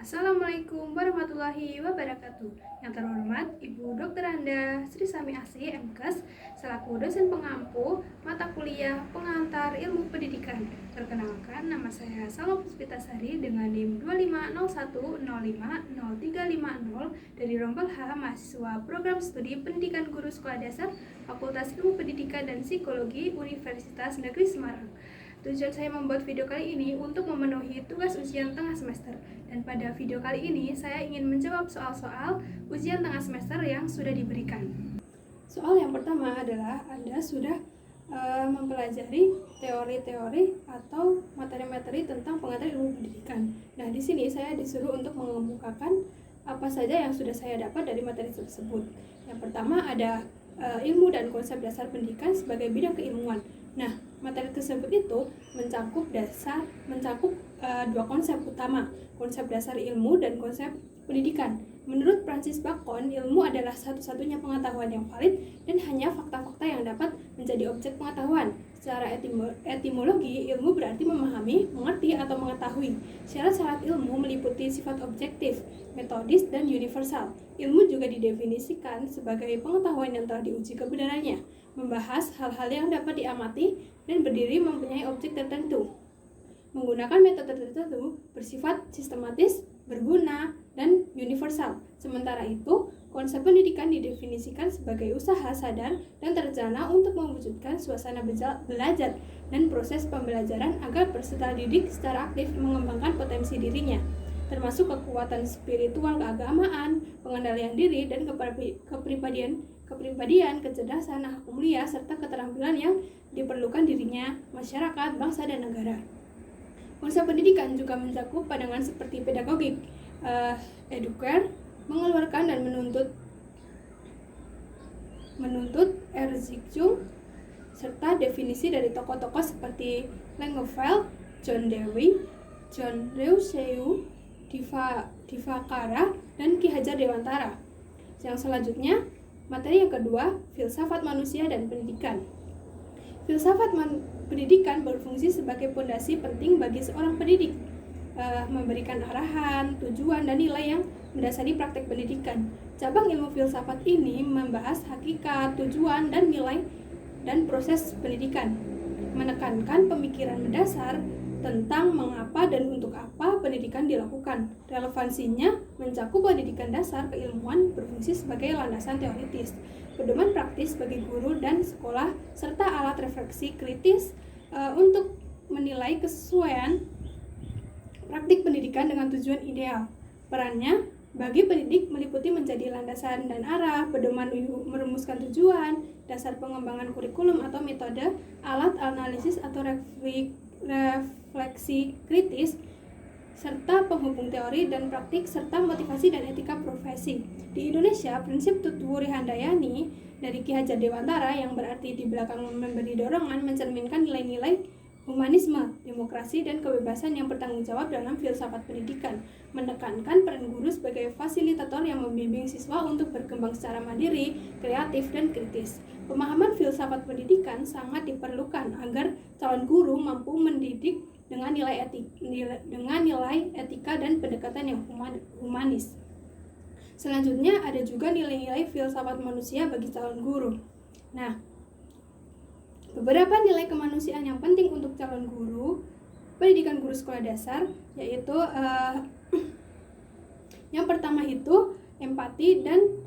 Assalamualaikum warahmatullahi wabarakatuh. Yang terhormat Ibu Dr. Anda Sri Sami Asih MKes selaku dosen pengampu mata kuliah pengantar ilmu pendidikan. Perkenalkan, nama saya Salma Puspitasari dengan NIM 2501050350 dari Rombel H, mahasiswa program studi pendidikan guru sekolah dasar Fakultas Ilmu Pendidikan dan Psikologi Universitas Negeri Semarang. Tujuan saya membuat video kali ini untuk memenuhi tugas ujian tengah semester. Dan pada video kali ini saya ingin menjawab soal-soal ujian tengah semester yang sudah diberikan. Soal yang pertama adalah Anda sudah mempelajari teori-teori atau materi-materi tentang pengantar ilmu pendidikan. Nah, di sini saya disuruh untuk mengemukakan apa saja yang sudah saya dapat dari materi tersebut. Yang pertama ada ilmu dan konsep dasar pendidikan sebagai bidang keilmuan. Nah, materi tersebut itu mencakup dua konsep utama, konsep dasar ilmu dan konsep pendidikan. Menurut Francis Bacon, ilmu adalah satu-satunya pengetahuan yang valid dan hanya fakta-fakta yang dapat menjadi objek pengetahuan. Secara etimologi, ilmu berarti memahami, mengerti, atau mengetahui. Syarat-syarat ilmu meliputi sifat objektif, metodis, dan universal. Ilmu juga didefinisikan sebagai pengetahuan yang telah diuji kebenarannya, membahas hal-hal yang dapat diamati, dan berdiri mempunyai objek tertentu. Menggunakan metode tertentu bersifat sistematis, berguna, dan universal. Sementara itu, konsep pendidikan didefinisikan sebagai usaha sadar dan terencana untuk mewujudkan suasana belajar dan proses pembelajaran agar peserta didik secara aktif mengembangkan potensi dirinya, termasuk kekuatan spiritual keagamaan, pengendalian diri, dan kepribadian, kecerdasan, akhlak mulia, serta keterampilan yang diperlukan dirinya, masyarakat, bangsa, dan negara. Konsep pendidikan juga mencakup pandangan seperti pedagogik, educare, mengeluarkan dan menuntut Erzikzum, serta definisi dari tokoh-tokoh seperti Langeveld, John Dewey, John Rousseau, Divakara, dan Ki Hajar Dewantara. Yang selanjutnya, materi yang kedua, filsafat manusia dan pendidikan. Filsafat pendidikan berfungsi sebagai fondasi penting bagi seorang pendidik, memberikan arahan, tujuan, dan nilai yang mendasari praktek pendidikan. Cabang ilmu filsafat ini membahas hakikat, tujuan, dan nilai dan proses pendidikan, menekankan pemikiran mendasar tentang mengapa dan untuk apa pendidikan dilakukan. Relevansinya mencakup pendidikan dasar keilmuan berfungsi sebagai landasan teoritis, pedoman praktis bagi guru dan sekolah, serta alat refleksi kritis untuk menilai kesesuaian praktik pendidikan dengan tujuan ideal. Perannya bagi pendidik meliputi menjadi landasan dan arah, pedoman merumuskan tujuan, dasar pengembangan kurikulum atau metode, alat analisis atau refleksi kritis, serta penghubung teori dan praktik, serta motivasi dan etika profesi. Di Indonesia, prinsip Tutwuri Handayani dari Ki Hajar Dewantara yang berarti di belakang memberi dorongan mencerminkan nilai-nilai humanisme, demokrasi, dan kebebasan yang bertanggung jawab dalam filsafat pendidikan, menekankan peran guru sebagai fasilitator yang membimbing siswa untuk berkembang secara mandiri, kreatif, dan kritis. Pemahaman filsafat pendidikan sangat diperlukan agar calon guru mampu mendidik dengan nilai etika dan pendekatan yang humanis. Selanjutnya ada juga nilai-nilai filsafat manusia bagi calon guru. Nah, beberapa nilai kemanusiaan yang penting untuk calon guru pendidikan guru sekolah dasar yaitu yang pertama itu empati dan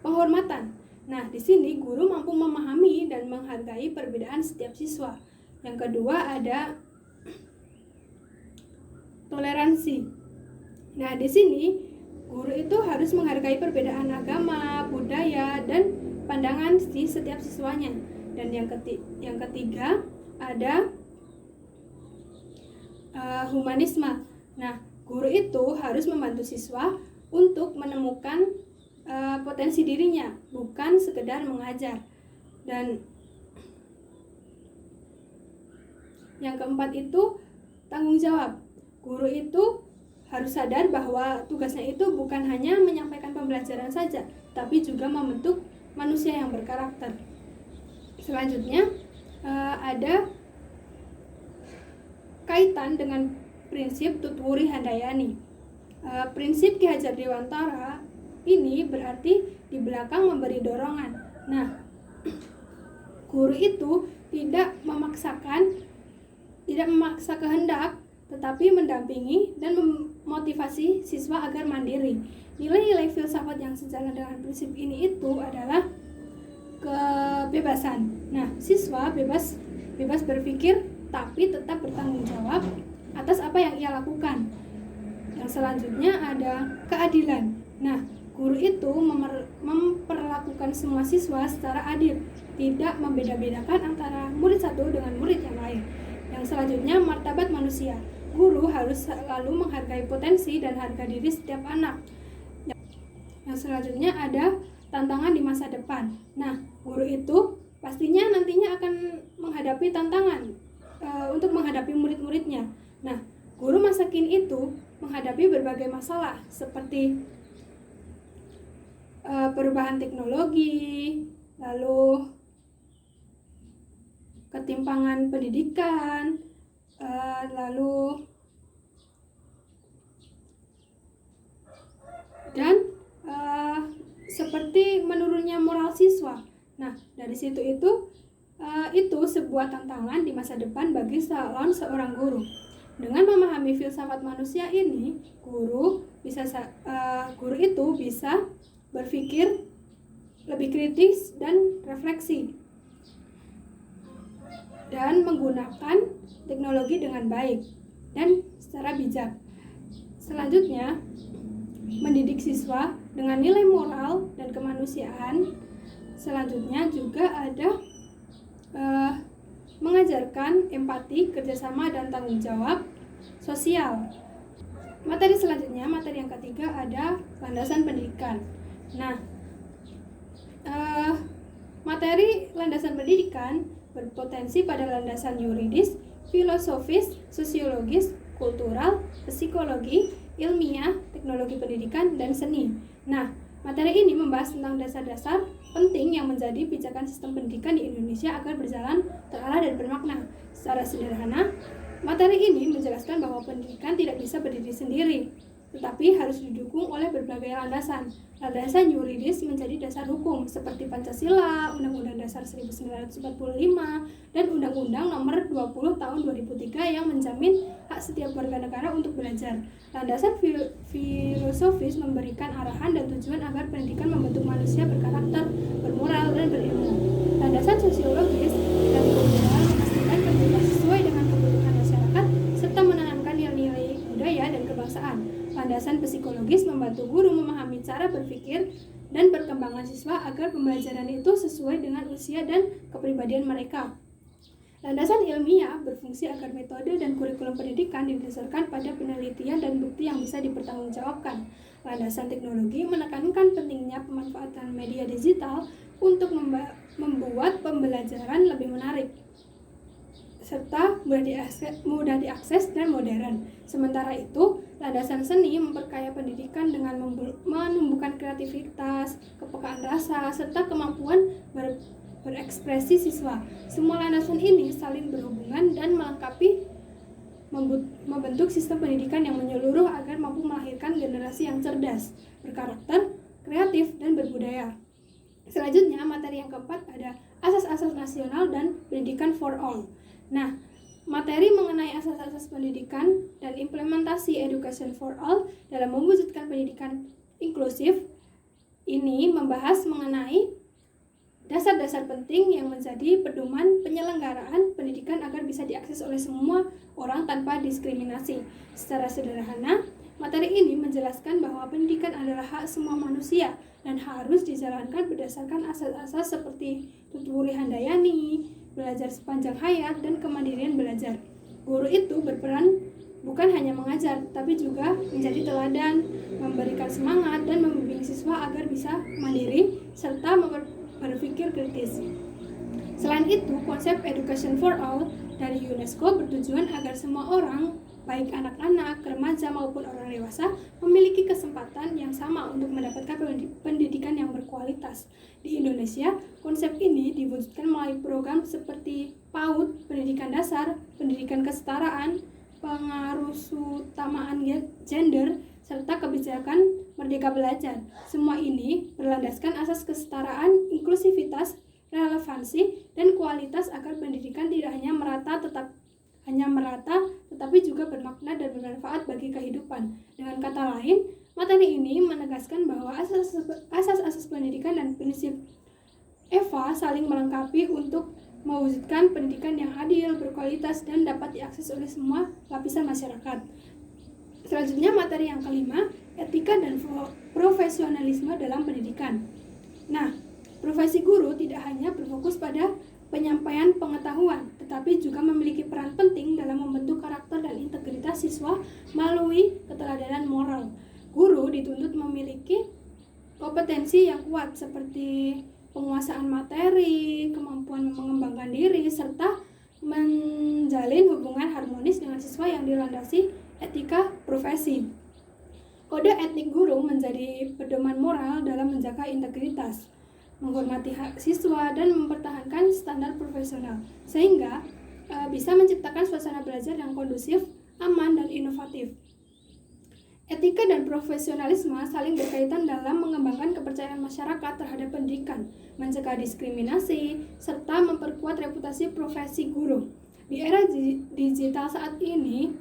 penghormatan. Nah, di sini guru mampu memahami dan menghargai perbedaan setiap siswa. Yang kedua ada toleransi. Nah, di sini guru itu harus menghargai perbedaan agama, budaya, dan pandangan di setiap siswanya. Dan yang ketiga ada humanisme. Nah, guru itu harus membantu siswa untuk menemukan potensi dirinya, bukan sekedar mengajar. Dan yang keempat itu tanggung jawab. Guru itu harus sadar bahwa tugasnya itu bukan hanya menyampaikan pembelajaran saja, tapi juga membentuk manusia yang berkarakter. Selanjutnya ada kaitan dengan prinsip Tutwuri Handayani. Prinsip Ki Hajar Dewantara ini berarti di belakang memberi dorongan. Nah, guru itu tidak memaksa kehendak, tetapi mendampingi dan memotivasi siswa agar mandiri. Nilai-nilai filsafat yang sejalan dengan prinsip ini itu adalah kebebasan. Nah, siswa bebas berpikir tapi tetap bertanggung jawab atas apa yang ia lakukan. Yang selanjutnya ada keadilan. Nah, guru itu memperlakukan semua siswa secara adil, tidak membeda-bedakan antara murid satu dengan murid yang lain. Yang selanjutnya martabat manusia. Guru harus selalu menghargai potensi dan harga diri setiap anak. Yang selanjutnya ada tantangan di masa depan. Nah, guru itu pastinya nantinya akan menghadapi tantangan untuk menghadapi murid-muridnya. Nah, guru masa kini itu menghadapi berbagai masalah seperti perubahan teknologi, lalu ketimpangan pendidikan, lalu dan seperti menurunnya moral siswa. Nah, dari situ itu sebuah tantangan di masa depan bagi seorang guru. Dengan memahami filsafat manusia ini, guru itu bisa berpikir lebih kritis dan refleksi dan menggunakan teknologi dengan baik dan secara bijak. Selanjutnya, mendidik siswa dengan nilai moral dan kemanusiaan. Selanjutnya juga ada mengajarkan empati, kerjasama, dan tanggung jawab sosial. Materi selanjutnya, materi yang ketiga ada landasan pendidikan. Nah, materi landasan pendidikan berpotensi pada landasan yuridis, filosofis, sosiologis, kultural, psikologi, ilmiah, teknologi pendidikan, dan seni. Nah, materi ini membahas tentang dasar-dasar penting yang menjadi pijakan sistem pendidikan di Indonesia agar berjalan terarah dan bermakna. Secara sederhana, materi ini menjelaskan bahwa pendidikan tidak bisa berdiri sendiri, tetapi harus didukung oleh berbagai landasan. Landasan yuridis menjadi dasar hukum seperti Pancasila, Undang-Undang Dasar 1945, dan Undang-Undang Nomor 20 Tahun 2003 yang menjamin hak setiap warga negara untuk belajar. Landasan filosofis memberikan arahan dan tujuan agar pendidikan membentuk manusia berkarakter, bermoral, dan berilmu. Landasan sosiologis dan kultural memastikan pendidikan sesuai dengan kebutuhan masyarakat serta menanamkan nilai-nilai budaya dan kebangsaan. Landasan psikologis membantu guru memahami cara berpikir dan perkembangan siswa agar pembelajaran itu sesuai dengan usia dan kepribadian mereka. Landasan ilmiah berfungsi agar metode dan kurikulum pendidikan didasarkan pada penelitian dan bukti yang bisa dipertanggungjawabkan. Landasan teknologi menekankan pentingnya pemanfaatan media digital untuk membuat pembelajaran lebih menarik, serta mudah diakses dan modern. Sementara itu, landasan seni memperkaya pendidikan dengan menumbuhkan kreativitas, kepekaan rasa, serta kemampuan berekspresi siswa. Semua landasan ini saling berhubungan dan melengkapi membentuk sistem pendidikan yang menyeluruh agar mampu melahirkan generasi yang cerdas, berkarakter, kreatif, dan berbudaya. Selanjutnya, materi yang keempat ada asas-asas nasional dan pendidikan for all. Nah, materi mengenai asas-asas pendidikan dan implementasi education for all dalam mewujudkan pendidikan inklusif ini membahas mengenai dasar-dasar penting yang menjadi pedoman penyelenggaraan pendidikan agar bisa diakses oleh semua orang tanpa diskriminasi. Secara sederhana, materi ini menjelaskan bahwa pendidikan adalah hak semua manusia dan harus dijalankan berdasarkan asas-asas seperti Tutwuri Handayani, belajar sepanjang hayat, dan kemandirian belajar. Guru itu berperan bukan hanya mengajar, tapi juga menjadi teladan, memberikan semangat, dan membimbing siswa agar bisa mandiri, serta berpikir kritis. Selain itu, konsep Education for All dari UNESCO bertujuan agar semua orang, baik anak-anak, remaja maupun orang dewasa, memiliki kesempatan yang sama untuk mendapatkan pendidikan yang berkualitas. Di Indonesia, konsep ini diwujudkan melalui program seperti PAUD, pendidikan dasar, pendidikan kesetaraan, pengarusutamaan gender, serta kebijakan merdeka belajar. Semua ini berlandaskan asas kesetaraan, inklusivitas, relevansi, dan kualitas agar pendidikan tidak hanya merata tetapi juga bermakna dan bermanfaat bagi kehidupan. Dengan kata lain, materi ini menegaskan bahwa asas-asas pendidikan dan prinsip EVA saling melengkapi untuk mewujudkan pendidikan yang adil, berkualitas, dan dapat diakses oleh semua lapisan masyarakat. Selanjutnya, materi yang kelima, etika dan profesionalisme dalam pendidikan. Nah, profesi guru tidak hanya berfokus pada penyampaian pengetahuan, tetapi juga memiliki peran penting dalam membentuk karakter dan integritas siswa melalui keteladanan moral. Guru dituntut memiliki kompetensi yang kuat seperti penguasaan materi, kemampuan mengembangkan diri, serta menjalin hubungan harmonis dengan siswa yang dilandasi etika profesi. Kode etik guru menjadi pedoman moral dalam menjaga integritas, menghormati hak siswa, dan mempertahankan standar profesional, sehingga bisa menciptakan suasana belajar yang kondusif, aman, dan inovatif. Etika dan profesionalisme saling berkaitan dalam mengembangkan kepercayaan masyarakat terhadap pendidikan, mencegah diskriminasi, serta memperkuat reputasi profesi guru. Di era digital saat ini,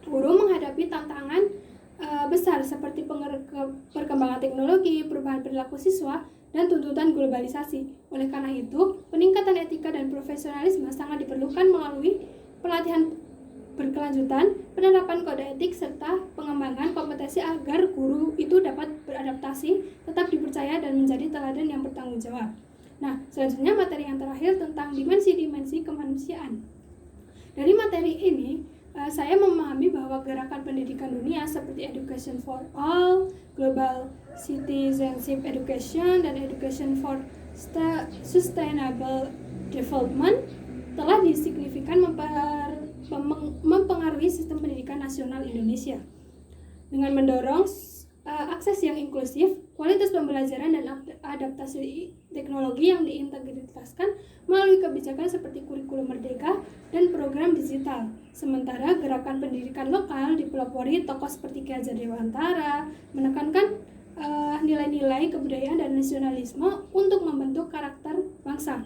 guru menghadapi tantangan besar seperti perkembangan teknologi, perubahan perilaku siswa, dan tuntutan globalisasi. Oleh karena itu, peningkatan etika dan profesionalisme sangat diperlukan melalui pelatihan berkelanjutan, penerapan kode etik, serta pengembangan kompetensi agar guru itu dapat beradaptasi, tetap dipercaya, dan menjadi teladan yang bertanggung jawab. Nah, selanjutnya materi yang terakhir tentang dimensi-dimensi kemanusiaan. Dari materi ini, saya memahami bahwa gerakan pendidikan dunia seperti Education for All, Global Citizenship Education, dan Education for Sustainable Development telah signifikan mempengaruhi sistem pendidikan nasional Indonesia. Dengan mendorong akses yang inklusif, kualitas pembelajaran, dan adaptasi teknologi yang diintegritaskan melalui kebijakan seperti kurikulum merdeka dan program digital. Sementara gerakan pendidikan lokal dipelopori tokoh seperti Ki Hajar Dewantara menekankan nilai-nilai kebudayaan dan nasionalisme untuk membentuk karakter bangsa.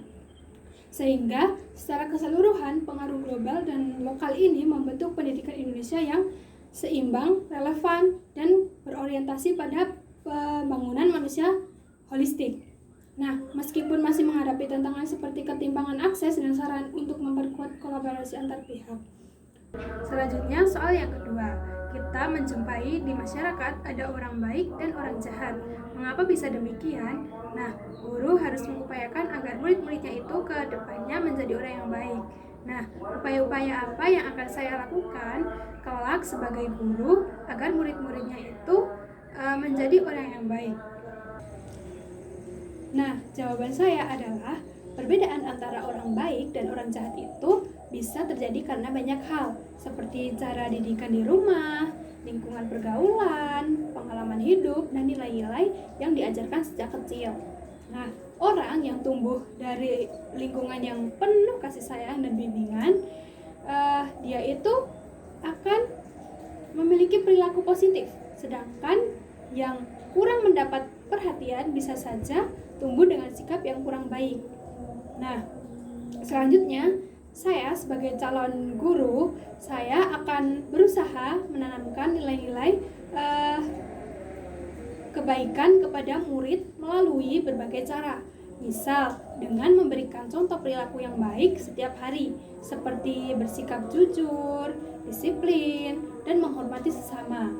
Sehingga secara keseluruhan pengaruh global dan lokal ini membentuk pendidikan Indonesia yang seimbang, relevan, dan berorientasi pada pembangunan manusia holistik. Nah, meskipun masih menghadapi tantangan seperti ketimpangan akses dan saran untuk memperkuat kolaborasi antar pihak. Selanjutnya, soal yang kedua, kita menjumpai di masyarakat ada orang baik dan orang jahat. Mengapa bisa demikian? Nah, guru harus mengupayakan agar murid-muridnya itu ke depannya menjadi orang yang baik. Nah, upaya-upaya apa yang akan saya lakukan kelak sebagai guru agar murid-muridnya itu menjadi orang yang baik? Nah, jawaban saya adalah perbedaan antara orang baik dan orang jahat itu bisa terjadi karena banyak hal, seperti cara didikan di rumah, lingkungan pergaulan, pengalaman hidup, dan nilai-nilai yang diajarkan sejak kecil. Nah, orang yang tumbuh dari lingkungan yang penuh kasih sayang dan bimbingan, dia itu akan memiliki perilaku positif, sedangkan yang kurang mendapat perhatian bisa saja tumbuh dengan sikap yang kurang baik. Nah, selanjutnya saya sebagai calon guru, saya akan berusaha menanamkan nilai-nilai kebaikan kepada murid melalui berbagai cara. Misal, dengan memberikan contoh perilaku yang baik setiap hari, seperti bersikap jujur, disiplin, dan menghormati sesama.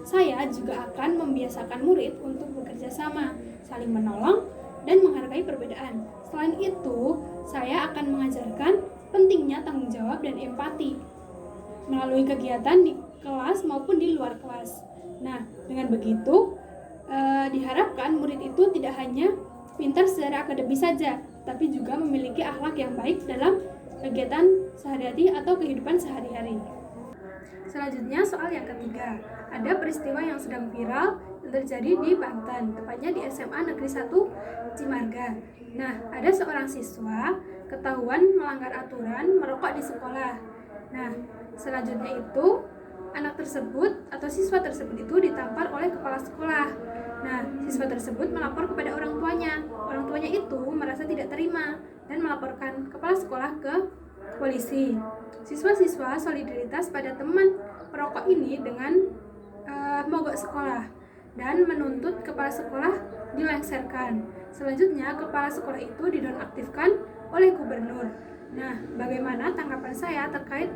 Saya juga akan membiasakan murid untuk bekerja sama, saling menolong, dan menghargai perbedaan. Selain itu, saya akan mengajarkan pentingnya tanggung jawab dan empati melalui kegiatan di kelas maupun di luar kelas. Nah, dengan begitu, diharapkan murid itu tidak hanya pintar secara akademis saja, tapi juga memiliki akhlak yang baik dalam kegiatan sehari-hari atau kehidupan sehari-hari. Selanjutnya, soal yang ketiga. Ada peristiwa yang sedang viral yang terjadi di Banten, tepatnya di SMA Negeri 1 Cimarga. Nah, ada seorang siswa ketahuan melanggar aturan merokok di sekolah. Nah, Selanjutnya itu, anak tersebut atau siswa tersebut itu ditampar oleh kepala sekolah. Nah, siswa tersebut melapor kepada orang tuanya. Orang tuanya itu merasa tidak terima dan melaporkan kepala sekolah ke polisi. Siswa-siswa solidaritas pada teman perokok ini dengan mogok sekolah dan menuntut kepala sekolah dilengsarkan. Selanjutnya, kepala sekolah itu dinonaktifkan oleh gubernur. Nah, bagaimana tanggapan saya terkait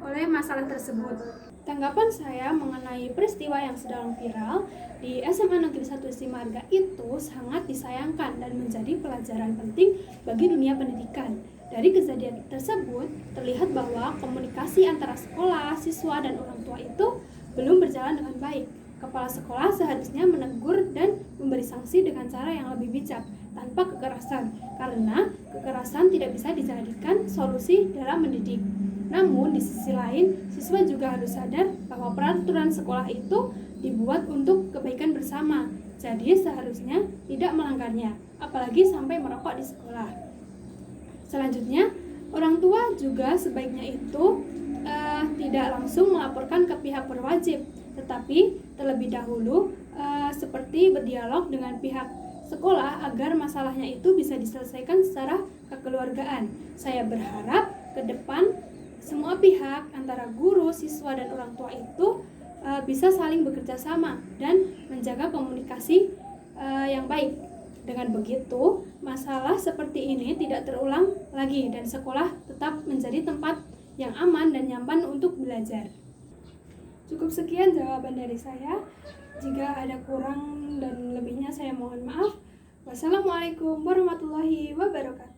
oleh masalah tersebut? Tanggapan saya mengenai peristiwa yang sedang viral di SMA Negeri 1 Simarga itu sangat disayangkan dan menjadi pelajaran penting bagi dunia pendidikan. Dari kejadian tersebut, terlihat bahwa komunikasi antara sekolah, siswa, dan orang tua itu belum berjalan dengan baik. Kepala sekolah seharusnya menegur dan memberi sanksi dengan cara yang lebih bijak, tanpa kekerasan, karena kekerasan tidak bisa dijadikan solusi dalam mendidik. Namun, di sisi lain, siswa juga harus sadar bahwa peraturan sekolah itu dibuat untuk kebaikan bersama, jadi seharusnya tidak melanggarnya, apalagi sampai merokok di sekolah. Selanjutnya, orang tua juga sebaiknya itu tidak langsung melaporkan ke pihak berwajib, tetapi terlebih dahulu seperti berdialog dengan pihak sekolah agar masalahnya itu bisa diselesaikan secara kekeluargaan. Saya berharap ke depan semua pihak antara guru, siswa, dan orang tua itu bisa saling bekerja sama dan menjaga komunikasi yang baik. Dengan begitu, masalah seperti ini tidak terulang lagi dan sekolah tetap menjadi tempat yang aman dan nyaman untuk belajar. Cukup sekian jawaban dari saya. Jika ada kurang dan lebihnya saya mohon maaf. Wassalamualaikum warahmatullahi wabarakatuh.